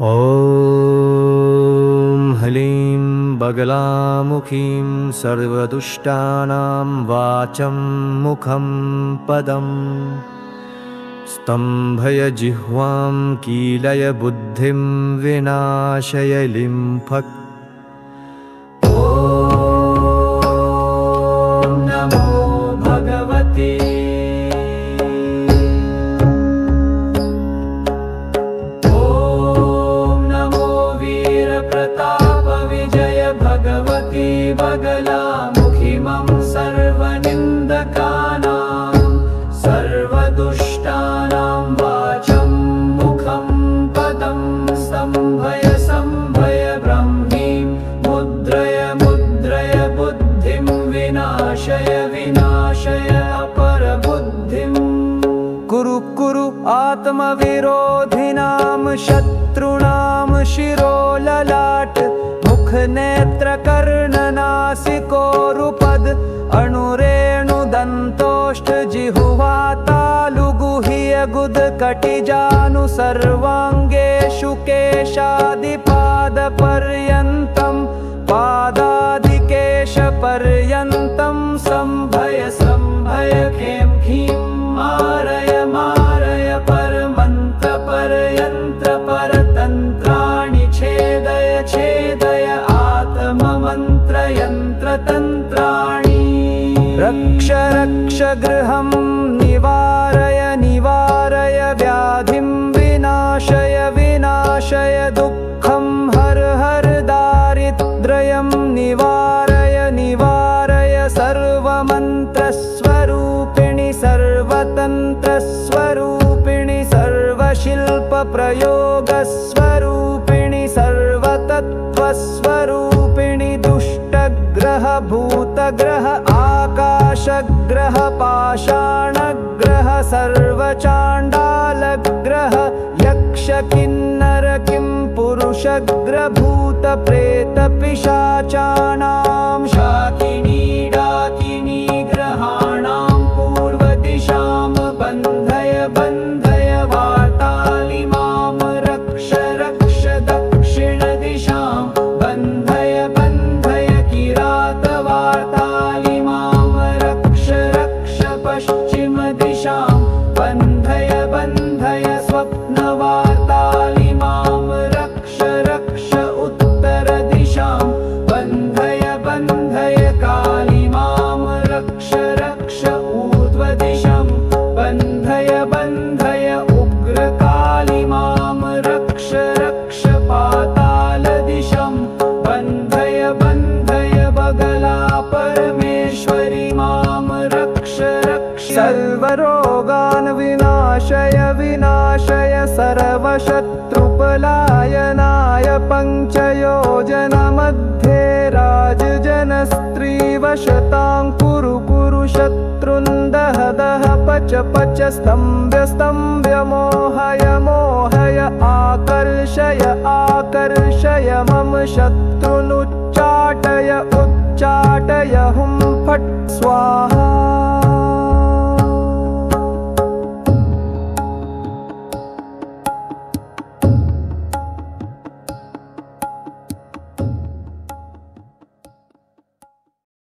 ॐ ह्लीं बगलामुखीं सर्वदुष्टानां वाचं मुखं पदं स्तम्भय जिह्वां कीलय बुद्धिं विनाशय लिम्फक्। ॐ नमो भगवते बगलामुखी मम सर्वनिन्दकानां सर्वदुष्टानां वाचं मुखं पदं स्तम्भय संभय ब्रह्मीं मुद्रय मुद्रय बुद्धिं विनाशय विनाशय अपरबुद्धिं। कुरु कुरु आत्मविरोधिनां शत्रूणां शिरोललाट नेत्रकर्णनासिकोरुपद अणुरेणुदन्तोष्ठजिह्वातालुगुह्यगुदकटिजानु सर्वाङ्गेषु केशादिपादपर्यन्तं पादादिकेशपर्यन्तं संभय संभय खें खीं मारय मारय परमन्त्र परयन्त्र परतन्त्राणि छेदय छेदय आत्ममन्त्रयन्त्रतन्त्राणि। रक्ष रक्ष गृहं निवारय निवारय व्याधिं विनाशय विनाशय दुःखं हर हर दारिद्र्यं निवारय निवारय सर्वमन्त्रस्वरूपिणि सर्वतन्त्रस्वरूपिणि सर्वशिल्पप्रयोगस्वरूपिणि सर्वतत्त्वस्वरूपिणि दुष्टग्रह भूतग्रह आकाशग्रह पाषाणग्रह सर्वचाण्डालग्रह यक्ष किन्नर किं पुरुषग्रह भूतप्रेतपिशाचानां शाकिनी डाकिनी ग्रहाणां पूर्वदिशां बन्धय बन्धय वातालिमां रक्ष रक्ष दक्षिणदिशां बन्धय बन्धय किरातवातालिमां रक्ष रक्ष पश्चिमदिशां बन्धय बन्धय स्वप्नवातालिमां रक्ष रक्ष उत्तरदिशां बन्धय बन्धय कालिमां रक्ष रक्ष ऊर्ध्वदिशं बन्धय बन्धय उग्रकालिमां रक्ष रक्ष पातालदिशं बन्धय बन्धय बगला परमेश्वरी मां रक्ष रक्ष। सर्वरोगान् विनाशय विनाशय सर्वशत्रुपलायनाय पञ्चयोजनमध्ये राजजनस्त्रीवशतां कुरु कुरु शत्रुन् दह दह पच पच स्तम्भ्य स्तम्भ्य मोहय मोहय आकर्षय आकर्षय मम शत्रुनुच्चाटय उच्चाटय हुं फट् स्वाहा।